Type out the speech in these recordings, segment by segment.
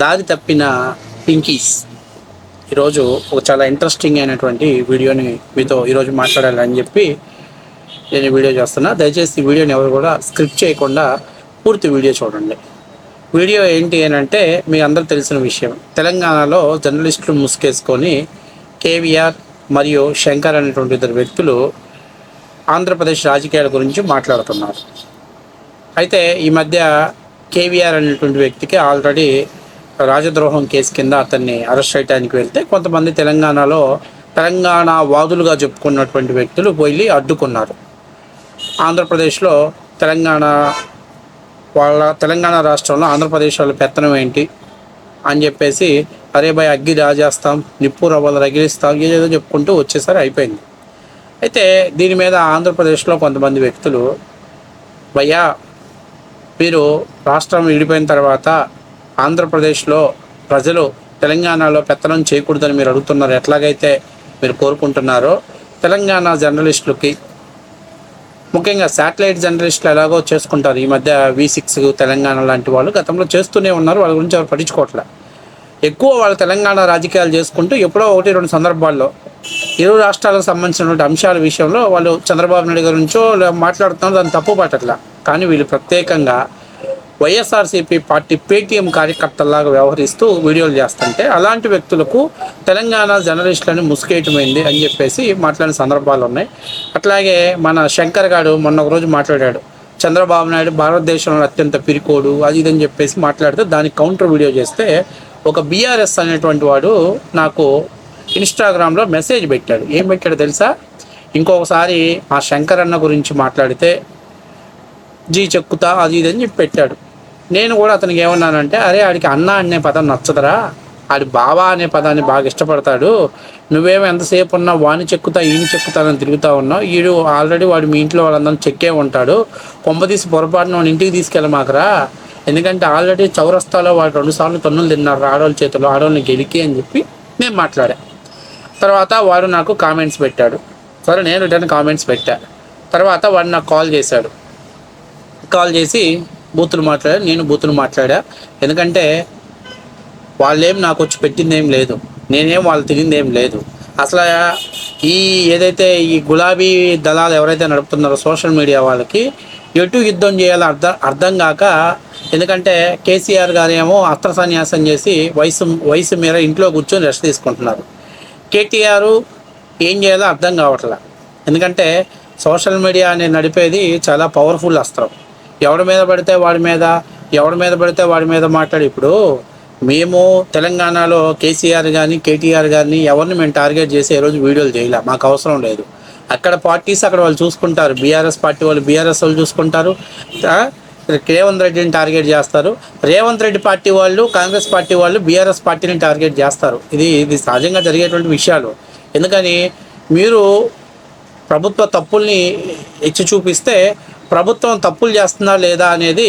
దారి తప్పిన పింకీస్ ఈరోజు ఒక చాలా ఇంట్రెస్టింగ్ అయినటువంటి వీడియోని మీతో ఈరోజు మాట్లాడాలని చెప్పి నేను వీడియో చేస్తున్నా. దయచేసి ఈ వీడియోని ఎవరు కూడా స్క్రిప్ట్ చేయకుండా పూర్తి వీడియో చూడండి. వీడియో ఏంటి అని అంటే మీ అందరూ తెలిసిన విషయం, తెలంగాణలో జర్నలిస్టులు ముసుగేసుకొని కేవీఆర్ మరియు శంకర్ అనేటువంటి ఇద్దరు వ్యక్తులు ఆంధ్రప్రదేశ్ రాజకీయాల గురించి మాట్లాడుతున్నారు. అయితే ఈ మధ్య కేవీఆర్ అనేటువంటి వ్యక్తికి ఆల్రెడీ రాజద్రోహం కేసు కింద అతన్ని అరెస్ట్ చేయడానికి వెళ్తే కొంతమంది తెలంగాణ వాదులుగా చెప్పుకున్నటువంటి వ్యక్తులు పోయి అడ్డుకున్నారు. ఆంధ్రప్రదేశ్లో తెలంగాణ రాష్ట్రంలో ఆంధ్రప్రదేశ్ వాళ్ళ పెత్తనం ఏంటి అని చెప్పేసి అరే భయ్ అగ్గి రాజేస్తాం, నిప్పు రవ్వలు రగిలిస్తాం, ఏదో చెప్పుకుంటూ వచ్చేసరి అయిపోయింది. అయితే దీని మీద ఆంధ్రప్రదేశ్లో కొంతమంది వ్యక్తులు, భయ్యా మీరు రాష్ట్రం విడిపోయిన తర్వాత ఆంధ్రప్రదేశ్లో ప్రజలు తెలంగాణలో పెత్తనం చేయకూడదని మీరు అడుగుతున్నారు, ఎట్లాగైతే మీరు కోరుకుంటున్నారో తెలంగాణ జర్నలిస్టులకి, ముఖ్యంగా శాటిలైట్ జర్నలిస్టులు ఎలాగో చేసుకుంటారు. ఈ మధ్య V6 తెలంగాణ లాంటి వాళ్ళు గతంలో చేస్తూనే ఉన్నారు, వాళ్ళ గురించి ఎవరు పట్టించుకోవట్లే. ఎక్కువ వాళ్ళు తెలంగాణ రాజకీయాలు చేసుకుంటూ ఎప్పుడో 1-2 సందర్భాల్లో ఇరు రాష్ట్రాలకు సంబంధించినటువంటి అంశాల విషయంలో వాళ్ళు చంద్రబాబు నాయుడు గురించో మాట్లాడుతున్నారు, దాన్ని తప్పు పట్టట్లా. కానీ వీళ్ళు ప్రత్యేకంగా వైఎస్ఆర్సీపీ పార్టీ పేటీఎం కార్యకర్తల్లాగా వ్యవహరిస్తూ వీడియోలు చేస్తుంటే అలాంటి వ్యక్తులకు తెలంగాణ జర్నలిస్టులని ముసుగేయటమైంది అని చెప్పేసి మాట్లాడిన సందర్భాలు ఉన్నాయి. అట్లాగే మన శంకర్ గారు మొన్న ఒకరోజు మాట్లాడాడు, చంద్రబాబు నాయుడు భారతదేశంలో అత్యంత పిరికోడు అది ఇదని చెప్పేసి మాట్లాడితే దానికి కౌంటర్ వీడియో చేస్తే ఒక బీఆర్ఎస్ అనేటువంటి వాడు నాకు ఇన్స్టాగ్రామ్లో మెసేజ్ పెట్టాడు. ఏం పెట్టాడు తెలుసా? ఇంకొకసారి ఆ శంకర్ అన్న గురించి మాట్లాడితే చెక్కుతా అది ఇది అని చెప్పి పెట్టాడు. నేను కూడా అతనికి ఏమన్నానంటే, అరే ఆడికి అన్న అనే పదం నచ్చదురా, ఆడి బావా అనే పదాన్ని బాగా ఇష్టపడతాడు, నువ్వేమో ఎంతసేపు ఉన్నా వాడిని చెక్కుతా ఈయన చెక్కుతానని తిరుగుతూ ఉన్నావు, ఈడు ఆల్రెడీ వాడు మీ ఇంట్లో వాళ్ళందరూ చెక్కే ఉంటాడు, కొంపదీసి పొరపాటున వాడిని ఇంటికి తీసుకెళ్ళమాకరా, ఎందుకంటే ఆల్రెడీ చౌరస్తాలో వాడు 2 సార్లు తన్నులు తిన్నారు ఆడవాళ్ళ చేతుల్లో, ఆడవాళ్ళని గెలికి అని చెప్పి నేను మాట్లాడా. తర్వాత వాడు నాకు కామెంట్స్ పెట్టాడు, సరే నేను రిటర్న్ కామెంట్స్ పెట్టా. తర్వాత వాడు నాకు కాల్ చేసి బూతులు మాట్లాడా, నేను బూతులు మాట్లాడా. ఎందుకంటే వాళ్ళేం నాకు వచ్చి పెట్టింది ఏం లేదు, నేనేం వాళ్ళు తిరిగింది ఏం లేదు. అసలు ఏదైతే ఈ గులాబీ దళాలు ఎవరైతే నడుపుతున్నారో సోషల్ మీడియా వాళ్ళకి ఎటు యుద్ధం చేయాలో అర్థం కాక, ఎందుకంటే కేసీఆర్ గారు ఏమో అస్త్ర సన్యాసం చేసి వయసు మీద ఇంట్లో కూర్చొని రెస్ట్ తీసుకుంటున్నారు. కేటీఆర్ ఏం చేయాలో అర్థం కావట్లే. ఎందుకంటే సోషల్ మీడియా అనేది నడిపేది చాలా పవర్ఫుల్ అస్త్రం. ఎవడి మీద పడితే వాడి మీద మాట్లాడి, ఇప్పుడు మేము తెలంగాణలో కేసీఆర్ కానీ కేటీఆర్ గారిని ఎవరిని మేము టార్గెట్ చేసి ఏ రోజు వీడియోలు చేయలే, మాకు అవసరం లేదు. అక్కడ పార్టీస్ అక్కడ వాళ్ళు చూసుకుంటారు, బీఆర్ఎస్ పార్టీ వాళ్ళు బీఆర్ఎస్ వాళ్ళు చూసుకుంటారు, రేవంత్ రెడ్డిని టార్గెట్ చేస్తారు, రేవంత్ రెడ్డి పార్టీ వాళ్ళు కాంగ్రెస్ పార్టీ వాళ్ళు బీఆర్ఎస్ పార్టీని టార్గెట్ చేస్తారు. ఇది సహజంగా జరిగేటువంటి విషయాలు. ఎందుకని మీరు ప్రభుత్వ తప్పుల్ని ఎత్తి చూపిస్తే ప్రభుత్వం తప్పులు చేస్తుందా లేదా అనేది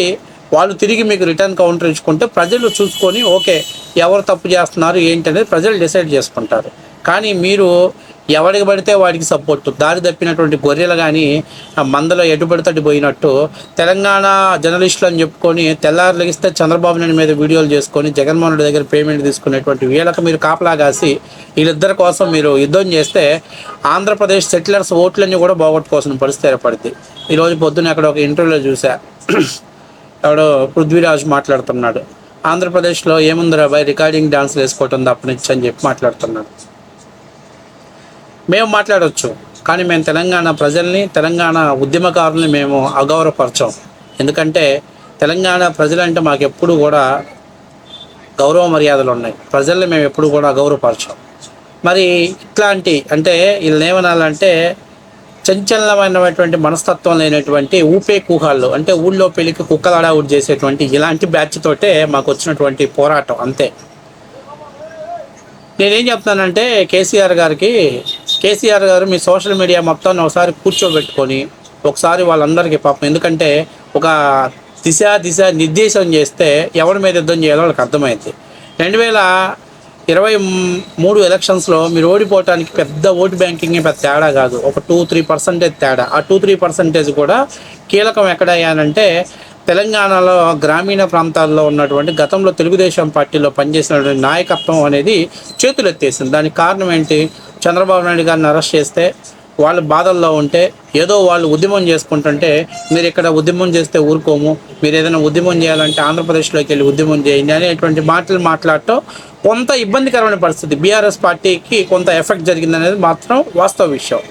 వాళ్ళు తిరిగి మీకు రిటర్న్ కౌంటర్ ఇచ్చుకుంటే ప్రజలు చూసుకొని ఓకే ఎవరు తప్పు చేస్తున్నారు ఏంటి అనేది ప్రజలు డిసైడ్ చేసుకుంటారు. కానీ మీరు ఎవరికి పడితే వాడికి సపోర్టు, దారి తప్పినటువంటి గొర్రెలు కానీ మందలో ఎటుపడితటి పోయినట్టు తెలంగాణ జర్నలిస్టులు అని చెప్పుకొని తెల్లారు లెగిస్తే చంద్రబాబు నాయుడు మీద వీడియోలు చేసుకొని జగన్మోహన్ రెడ్డి దగ్గర పేమెంట్ తీసుకునేటువంటి వీళ్ళకి మీరు కాపలా కాసి వీళ్ళిద్దరి కోసం మీరు యుద్ధం చేస్తే ఆంధ్రప్రదేశ్ సెటిలర్స్ ఓట్లన్నీ కూడా పోగొట్టుకోవాల్సిన పరిస్థితి ఏర్పడుతుంది. ఈరోజు పొద్దున్న అక్కడ ఒక ఇంటర్వ్యూలో చూసా, ఎవడో పృథ్వీరాజ్ మాట్లాడుతున్నాడు, ఆంధ్రప్రదేశ్లో ఏముందిరా బాయ్ రికార్డింగ్ డాన్స్లు వేసుకోవటం తప్పనిచ్చి అని చెప్పి మాట్లాడుతున్నాడు. మేము మాట్లాడవచ్చు, కానీ మేము తెలంగాణ ప్రజల్ని తెలంగాణ ఉద్యమకారుల్ని మేము అగౌరవపరచాం. ఎందుకంటే తెలంగాణ ప్రజలంటే మాకు ఎప్పుడు కూడా గౌరవ మర్యాదలు ఉన్నాయి, ప్రజల్ని మేము ఎప్పుడు కూడా అగౌరవపరచాం. మరి ఇట్లాంటి అంటే వీళ్ళని ఏమనాలంటే చంచలమైనటువంటి మనస్తత్వం లేనటువంటి ఊపే కుహాళ్ళు, అంటే ఊళ్ళో పెళ్ళికి కుక్కలాడా ఊడి చేసేటువంటి ఇలాంటి బ్యాచ్ తోటే మాకు వచ్చినటువంటి పోరాటం అంతే. నేనేం చెప్తానంటే కేసీఆర్ గారు మీ సోషల్ మీడియా మొత్తాన్ని ఒకసారి కూర్చోబెట్టుకొని ఒకసారి వాళ్ళందరికీ పాపం, ఎందుకంటే ఒక దిశ నిర్దేశం చేస్తే ఎవరి మీద యుద్ధం చేయాలో వాళ్ళకి అర్థమైంది. 2023 ఎలక్షన్స్లో మీరు ఓడిపోవటానికి పెద్ద ఓటు బ్యాంకింగ్ పెద్ద తేడా కాదు, ఒక 2-3% తేడా. ఆ 2-3% కూడా కీలకం ఎక్కడయ్యానంటే తెలంగాణలో గ్రామీణ ప్రాంతాల్లో ఉన్నటువంటి గతంలో తెలుగుదేశం పార్టీలో పనిచేసినటువంటి నాయకత్వం అనేది చేతులెత్తేసింది. దానికి కారణం ఏంటి? చంద్రబాబు నాయుడు గారిని అరెస్ట్ చేస్తే వాళ్ళు బాధల్లో ఉంటే ఏదో వాళ్ళు ఉద్యమం చేసుకుంటుంటే, మీరు ఇక్కడ ఉద్యమం చేస్తే ఊరుకోము, మీరు ఏదైనా ఉద్యమం చేయాలంటే ఆంధ్రప్రదేశ్లోకి వెళ్ళి ఉద్యమం చేయండి అనేటువంటి మాటలు మాట్లాడటం కొంత ఇబ్బందికరమైన పరిస్థితి. బీఆర్ఎస్ పార్టీకి కొంత ఎఫెక్ట్ జరిగిందనేది మాత్రం వాస్తవ విషయం.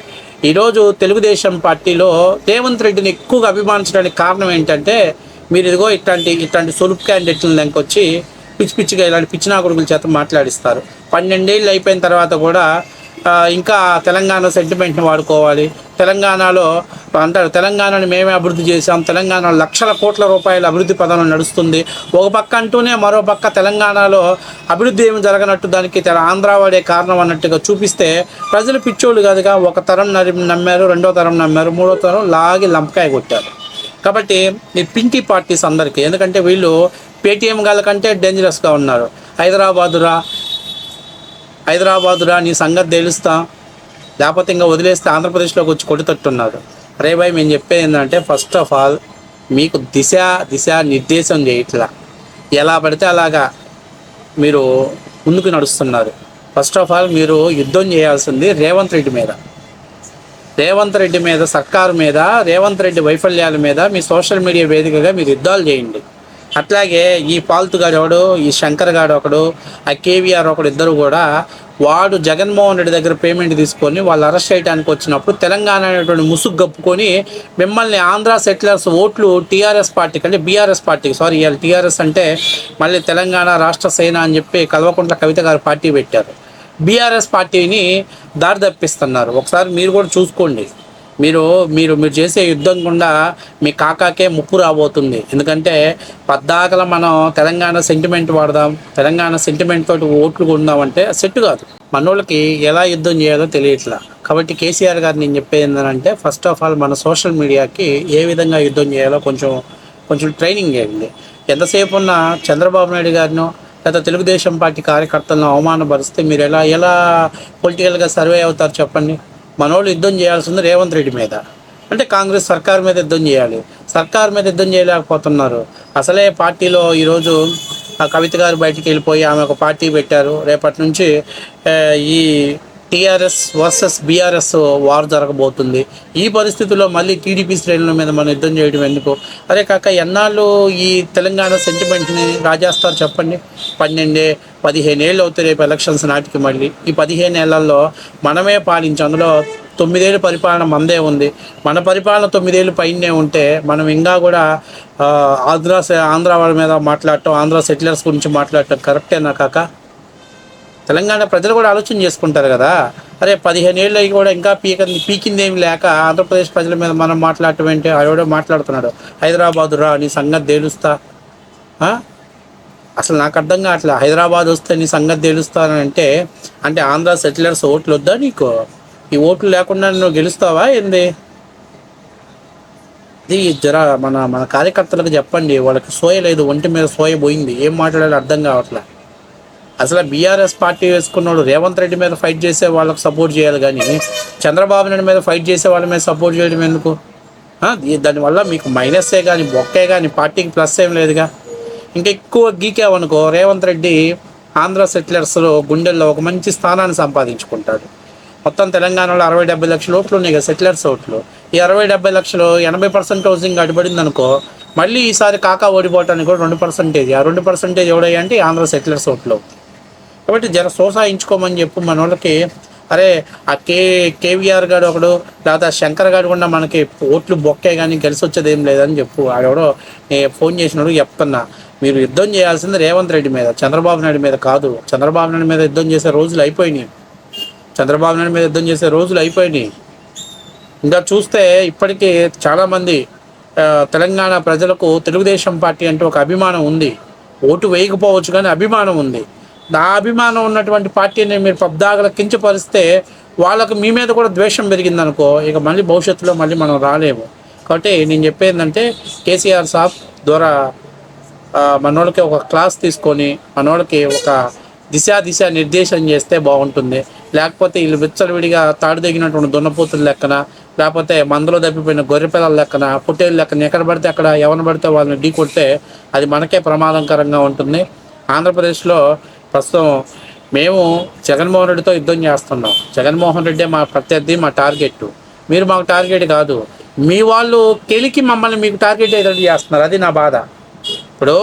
ఈరోజు తెలుగుదేశం పార్టీలో రేవంత్ రెడ్డిని ఎక్కువగా అభిమానించడానికి కారణం ఏంటంటే, మీరు ఇదిగో ఇట్లాంటి సొలుపు క్యాండిడేట్లను లెంకొచ్చి పిచ్చిగా ఇలాంటి పిచ్చినా కొడుకుల చేత మాట్లాడిస్తారు. 12 ఏళ్ళు అయిపోయిన తర్వాత కూడా ఇంకా తెలంగాణ సెంటిమెంట్ని వాడుకోవాలి. తెలంగాణలో అంటారు, తెలంగాణని మేమే అభివృద్ధి చేశాం, తెలంగాణ లక్షల కోట్ల రూపాయల అభివృద్ధి పదంలో నడుస్తుంది. ఒక పక్క అంటూనే మరో పక్క తెలంగాణలో అభివృద్ధి ఏమి జరగనట్టు దానికి ఆంధ్ర వాడే కారణం అన్నట్టుగా చూపిస్తే ప్రజలు పిచ్చోళ్ళు కాదుగా. ఒక తరం నమ్మారు, రెండో తరం నమ్మారు, మూడో తరం లాగి లంపకాయ కొట్టారు. కాబట్టి ఈ పింకీ పార్టీస్ అందరికీ, ఎందుకంటే వీళ్ళు పేటీఎం గాళ్ళ కంటే డేంజరస్గా ఉన్నారు. హైదరాబాదురా నీ సంగతి తెలుస్తా, లేకపోతే ఇంకా వదిలేస్తే ఆంధ్రప్రదేశ్లోకి వచ్చి కొట్టుతట్టున్నారు. అరే భాయ్, మేము చెప్పేది ఏంటంటే, ఫస్ట్ ఆఫ్ ఆల్ మీకు దిశ నిర్దేశం చేయట్లా, ఎలా పడితే అలాగా మీరు ముందుకు నడుస్తున్నారు. ఫస్ట్ ఆఫ్ ఆల్ మీరు యుద్ధం చేయాల్సింది రేవంత్ రెడ్డి మీద, సర్కారు మీద, రేవంత్ రెడ్డి వైఫల్యాల మీద మీ సోషల్ మీడియా వేదికగా మీరు యుద్ధాలు చేయండి. అట్లాగే ఈ పాల్తుగాడు ఒకడు, ఈ శంకర్ గాడు ఒకడు, ఆ కేవీఆర్ ఒకడు, ఇద్దరు కూడా వాడు జగన్మోహన్ రెడ్డి దగ్గర పేమెంట్ తీసుకొని వాళ్ళు అరెస్ట్ చేయడానికి వచ్చినప్పుడు తెలంగాణ అనేటువంటి ముసుగు కప్పుకొని మిమ్మల్ని ఆంధ్ర సెటిలర్స్ ఓట్లు టీఆర్ఎస్ పార్టీకి, అంటే బీఆర్ఎస్ పార్టీకి, సారీ ఇవాళ టీఆర్ఎస్ అంటే మళ్ళీ తెలంగాణ రాష్ట్ర సేన అని చెప్పి కల్వకుంట్ల కవిత గారు పార్టీ పెట్టారు. బీఆర్ఎస్ పార్టీని దారి తప్పిస్తున్నారు. ఒకసారి మీరు కూడా చూసుకోండి. మీరు మీరు మీరు చేసే యుద్ధం గుండా మీ కాకాకే ముప్పు రాబోతుంది. ఎందుకంటే పద్దాకల మనం తెలంగాణ సెంటిమెంట్ వాడదాం, తెలంగాణ సెంటిమెంట్ తోటి ఓట్లు కొందామంటే సెట్ కాదు. మనోళ్ళకి ఎలా యుద్ధం చేయాలో తెలియట్లా. కాబట్టి కేసీఆర్ గారు నేను చెప్పేది ఏంటంటే, ఫస్ట్ ఆఫ్ ఆల్ మన సోషల్ మీడియాకి ఏ విధంగా యుద్ధం చేయాలో కొంచెం ట్రైనింగ్ చేయండి. ఎంతసేపు ఉన్న చంద్రబాబు నాయుడు గారినో లేదా తెలుగుదేశం పార్టీ కార్యకర్తలను అవమానపరిస్తే మీరు ఎలా పొలిటికల్గా సర్వే అవుతారు చెప్పండి. మనోళ్ళు యుద్ధం చేయాల్సింది రేవంత్ రెడ్డి మీద, అంటే కాంగ్రెస్ సర్కార్ మీద యుద్ధం చేయాలి. సర్కార్ మీద యుద్ధం చేయలేకపోతున్నారు. అసలే పార్టీలో ఈరోజు కవిత గారు బయటికి వెళ్ళిపోయి ఆమె ఒక పార్టీ పెట్టారు. రేపటి నుంచి ఈ టీఆర్ఎస్ వర్సెస్ బీఆర్ఎస్ వార్ జరగబోతుంది. ఈ పరిస్థితుల్లో మళ్ళీ టీడీపీ శ్రేణుల మీద మనం యుద్ధం చేయడం ఎందుకు? అరే కాక, ఎన్నాళ్ళు ఈ తెలంగాణ సెంటిమెంట్ని రాజేస్తారు చెప్పండి. 15 ఏళ్ళు అవుతాయి రేపు ఎలక్షన్స్ నాటికి. మళ్ళీ ఈ 15 ఏళ్లలో మనమే పాలించి అందులో 9 ఏళ్ళు పరిపాలన మందే ఉంది. మన పరిపాలన 9 ఏళ్ళు పైనే ఉంటే మనం ఇంకా కూడా ఆంధ్ర వాళ్ళ మీద మాట్లాడటం, ఆంధ్ర సెటిలర్స్ గురించి మాట్లాడటం కరెక్టేనా కాక? తెలంగాణ ప్రజలు కూడా ఆలోచన చేసుకుంటారు కదా. అరే 15 ఏళ్ళు అవి కూడా ఇంకా పీకిందేమి లేక ఆంధ్రప్రదేశ్ ప్రజల మీద మనం మాట్లాడటం ఏంటి? ఎవడో మాట్లాడుతున్నాడు, హైదరాబాదు రా నీ సంగతి తేలుస్తా. అసలు నాకు అర్థం కావట్లే. హైదరాబాద్ వస్తే నీ సంగతి తేలుస్తానంటే అంటే ఆంధ్ర సెటిలర్స్ ఓట్లు వద్దా నీకు? ఈ ఓట్లు లేకుండా నువ్వు గెలుస్తావా ఏంది? ఇది మన కార్యకర్తలకు చెప్పండి. వాళ్ళకి సోయ లేదు, ఒంటి మీద సోయ పోయింది, ఏం మాట్లాడాలో అర్థం కావట్లే. అసలు బీఆర్ఎస్ పార్టీ వేసుకున్నాడు రేవంత్ రెడ్డి మీద ఫైట్ చేసే వాళ్ళకి సపోర్ట్ చేయాలి, కానీ చంద్రబాబు నాయుడు మీద ఫైట్ చేసే వాళ్ళ మీద సపోర్ట్ చేయడం ఎందుకు? దానివల్ల మీకు మైనస్సే కానీ బొక్కే కానీ పార్టీకి ప్లస్ ఏం లేదుగా. ఇంకా ఎక్కువ గీకావనుకో రేవంత్ రెడ్డి ఆంధ్ర సెటిలర్స్లో గుండెల్లో ఒక మంచి స్థానాన్ని సంపాదించుకుంటాడు. మొత్తం తెలంగాణలో 60-70 లక్షల ఓట్లు ఉన్నాయి కదా సెటిలర్స్ ఓట్లు. ఈ 60-70 లక్షలు 80% హౌసింగ్ అడ్డుపడింది అనుకో, మళ్ళీ ఈసారి కాకా ఓడిపోవటానికి కూడా 2%. ఆ 2% ఎవడయ్యా అంటే ఆంధ్ర సెటిలర్స్ ఓట్లు. కాబట్టి జర సోసాయించుకోమని చెప్పు మన వాళ్ళకి. అరే ఆ కేవీఆర్ గారు ఒకడు, లేదా శంకర్ గారు కూడా మనకి ఓట్లు బొక్కే కానీ కలిసి వచ్చేది ఏం లేదని చెప్పు. ఆడెవడో ఫోన్ చేసినాడు చెప్తున్నా, మీరు యుద్ధం చేయాల్సింది రేవంత్ రెడ్డి మీద, చంద్రబాబు నాయుడు మీద కాదు. చంద్రబాబు నాయుడు మీద యుద్ధం చేసే రోజులు అయిపోయినాయి. ఇంకా చూస్తే ఇప్పటికీ చాలామంది తెలంగాణ ప్రజలకు తెలుగుదేశం పార్టీ అంటే ఒక అభిమానం ఉంది. ఓటు వేయకపోవచ్చు కానీ అభిమానం ఉంది. ఆ అభిమానం ఉన్నటువంటి పార్టీని మీరు పబ్దాగల కించపరిస్తే వాళ్ళకు మీ మీద కూడా ద్వేషం పెరిగిందనుకో, ఇక మళ్ళీ భవిష్యత్తులో మళ్ళీ మనం రాలేము. కాబట్టి నేను చెప్పేది ఏంటంటే, కేసీఆర్ సాబ్ ద్వారా మనోళ్ళకి ఒక క్లాస్ తీసుకొని మనోళ్ళకి ఒక దిశ నిర్దేశం చేస్తే బాగుంటుంది. లేకపోతే వీళ్ళు విచ్చలవిడిగా తాడు తగినటువంటి దున్నపోతుల లెక్కన లేకపోతే మందులో తప్పిపోయిన గొర్రె పిల్లల లెక్కన పొట్టేళ్ళ లెక్కన ఎక్కడ పడితే అక్కడ ఎవరిని పడితే వాళ్ళని ఢీ కొడితే అది మనకే ప్రమాదకరంగా ఉంటుంది. ఆంధ్రప్రదేశ్లో ప్రస్తుతం మేము జగన్మోహన్ రెడ్డితో యుద్ధం చేస్తున్నాం. జగన్మోహన్ రెడ్డి మా ప్రత్యర్థి, మా టార్గెట్. మీరు మాకు టార్గెట్ కాదు. మీ వాళ్ళు కెలికి మమ్మల్ని మీకు టార్గెట్ ఏదైతే చేస్తున్నారు, అది నా బాధ. ఇప్పుడు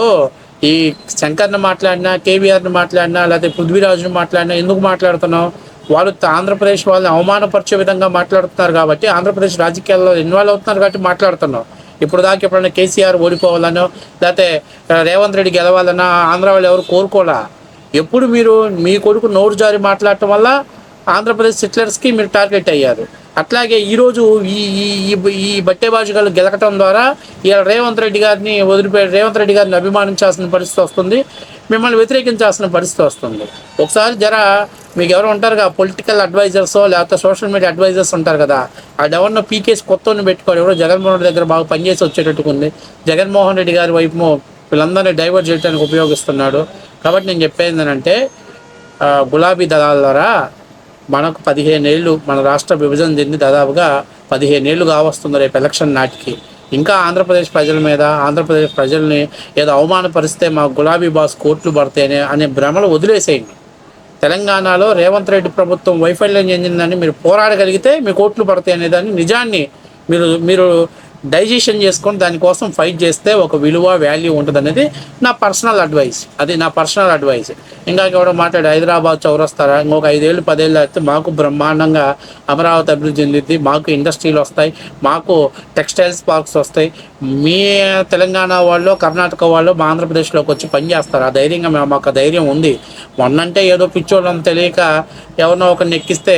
ఈ శంకర్ని మాట్లాడినా, కేవీఆర్ని మాట్లాడినా, లేకపోతే పృథ్వీరాజుని మాట్లాడినా ఎందుకు మాట్లాడుతున్నాం? వాళ్ళు ఆంధ్రప్రదేశ్ వాళ్ళని అవమానపరిచే విధంగా మాట్లాడుతున్నారు కాబట్టి, ఆంధ్రప్రదేశ్ రాజకీయాల్లో ఇన్వాల్వ్ అవుతున్నారు కాబట్టి మాట్లాడుతున్నాం. ఇప్పుడు దాకా ఎప్పుడైనా కేసీఆర్ ఓడిపోవాలనో లేకపోతే రేవంత్ రెడ్డి గెలవాలన్నా ఆంధ్ర వాళ్ళు ఎవరు కోరుకోలే. ఎప్పుడు మీరు మీ కొడుకు నోరు జారి మాట్లాడటం వల్ల ఆంధ్రప్రదేశ్ సెటిలర్స్కి మీరు టార్గెట్ అయ్యారు. అట్లాగే ఈరోజు ఈ ఈ ఈ బట్టేబాజుగాళ్ళు గెలకటం ద్వారా ఇలా రేవంత్ రెడ్డి గారిని రేవంత్ రెడ్డి గారిని అభిమానించాల్సిన పరిస్థితి వస్తుంది, మిమ్మల్ని వ్యతిరేకించాల్సిన పరిస్థితి వస్తుంది. ఒకసారి మీకు ఎవరు ఉంటారు కదా, పొలిటికల్ అడ్వైజర్స్ లేకపోతే సోషల్ మీడియా అడ్వైజర్స్ ఉంటారు కదా, ఎవరినో పీకేసి కొత్తని పెట్టుకోవాలి. ఎవరో జగన్మోహన్ రెడ్డి దగ్గర బాగా పనిచేసి వచ్చేటట్టుగా ఉంది. జగన్మోహన్ రెడ్డి గారి వైపు వీళ్ళందరినీ డైవర్ట్ చేయడానికి ఉపయోగిస్తున్నాడు. కాబట్టి నేను చెప్పేది ఏంటంటే, గులాబీ దళాల ద్వారా మనకు 15 ఏళ్ళు మన రాష్ట్ర విభజన చెంది దాదాపుగా 15 ఏళ్ళు కావస్తుంది రేపు ఎలక్షన్ నాటికి. ఇంకా ఆంధ్రప్రదేశ్ ప్రజల మీద, ఆంధ్రప్రదేశ్ ప్రజల్ని ఏదో అవమానపరిస్తే మా గులాబీ బాస్ కోట్లు పడతాయనే అనే భ్రమలు వదిలేసేయండి. తెలంగాణలో రేవంత్ రెడ్డి ప్రభుత్వం వైఫల్యం చెందిందని మీరు పోరాడగలిగితే మీ కోట్లు పడతాయి అనేదాన్ని నిజాన్ని మీరు డైజెషన్ చేసుకొని దానికోసం ఫైట్ చేస్తే ఒక విలువ వాల్యూ ఉంటుంది అనేది నా పర్సనల్ అడ్వైస్. ఇంకా ఎవడో మాట్లాడి హైదరాబాద్ చౌరస్తారా ఇంకొక 5 ఏళ్ళు 10 ఏళ్ళు అయితే మాకు బ్రహ్మాండంగా అమరావతి అభివృద్ధి చెందిద్ది, మాకు ఇండస్ట్రీలు వస్తాయి, మాకు టెక్స్టైల్స్ పార్క్స్ వస్తాయి. మీ తెలంగాణ వాళ్ళు, కర్ణాటక వాళ్ళు మా ఆంధ్రప్రదేశ్లోకి వచ్చి పనిచేస్తారు. ఆ ధైర్యంగా మాకు ధైర్యం ఉంది. మొన్నంటే ఏదో పిచ్చోళ్ళని తెలియక ఎవరినో ఒకరిని ఎక్కిస్తే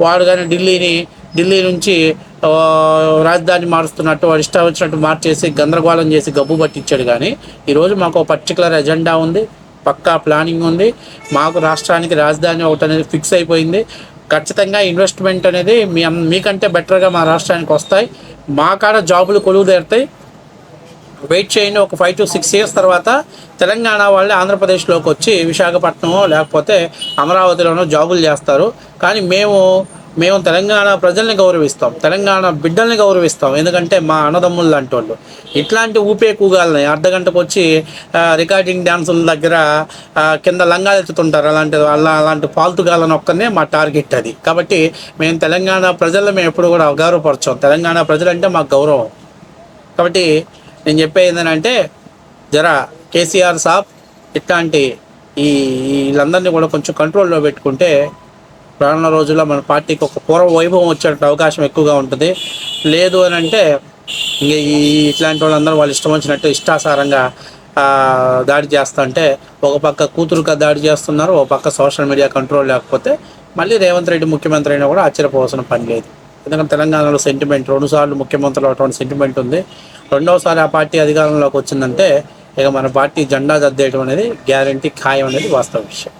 వాడు కానీ ఢిల్లీ నుంచి రాజధాని మారుస్తున్నట్టు వాడు ఇష్టం వచ్చినట్టు మార్చేసి గందరగోళం చేసి గబ్బు పట్టించాడు. కానీ ఈరోజు మాకు పర్టికులర్ ఎజెండా ఉంది, పక్కా ప్లానింగ్ ఉంది. మాకు రాష్ట్రానికి రాజధాని ఒకటి అనేది ఫిక్స్ అయిపోయింది. ఖచ్చితంగా ఇన్వెస్ట్మెంట్ అనేది మీకంటే బెటర్గా మా రాష్ట్రానికి వస్తాయి. మా కాడ జాబులు కొలువు తీరుతాయి. వెయిట్ చేయండి. ఒక 5 to 6 years తర్వాత తెలంగాణ వాళ్ళే ఆంధ్రప్రదేశ్లోకి వచ్చి విశాఖపట్నమో లేకపోతే అమరావతిలోనో జాబులు చేస్తారు. కానీ మేము తెలంగాణ ప్రజల్ని గౌరవిస్తాం, తెలంగాణ బిడ్డల్ని గౌరవిస్తాం. ఎందుకంటే మా అన్నదమ్ములు లాంటి వాళ్ళు. ఇట్లాంటి కూగాలని అర్ధగంటకు వచ్చి రికార్డింగ్ డ్యాన్సుల దగ్గర కింద లంగాలు ఎత్తుతుంటారు. అలాంటి ఫాల్తుగాలని ఒక్కనే మా టార్గెట్ అది. కాబట్టి మేము తెలంగాణ ప్రజలను మేము ఎప్పుడు కూడా గౌరవపరచాం. తెలంగాణ ప్రజలంటే మాకు గౌరవం. కాబట్టి నేను చెప్పేది ఏంటంటే, కేసీఆర్ సాబ్ ఇట్లాంటి వీళ్ళందరినీ కూడా కొంచెం కంట్రోల్లో పెట్టుకుంటే రానున్న రోజుల్లో మన పార్టీకి ఒక పూర్వ వైభవం వచ్చే అవకాశం ఎక్కువగా ఉంటుంది. లేదు అని అంటే ఇట్లాంటి వాళ్ళందరూ వాళ్ళు ఇష్టం వచ్చినట్టు ఇష్టాసారంగా దాడి చేస్తుంటే, ఒక పక్క కూతురుగా దాడి చేస్తున్నారు, ఒక పక్క సోషల్ మీడియా కంట్రోల్ లేకపోతే మళ్ళీ రేవంత్ రెడ్డి ముఖ్యమంత్రి అయినా కూడా ఆశ్చర్యపోవాల్సిన పని లేదు. ఎందుకంటే తెలంగాణలో సెంటిమెంట్ 2 సార్లు ముఖ్యమంత్రులు అటువంటి సెంటిమెంట్ ఉంది. 2వసారి ఆ పార్టీ అధికారంలోకి వచ్చిందంటే ఇక మన పార్టీ జెండా దద్దేయడం అనేది గ్యారంటీ ఖాయం అనేది వాస్తవ విషయం.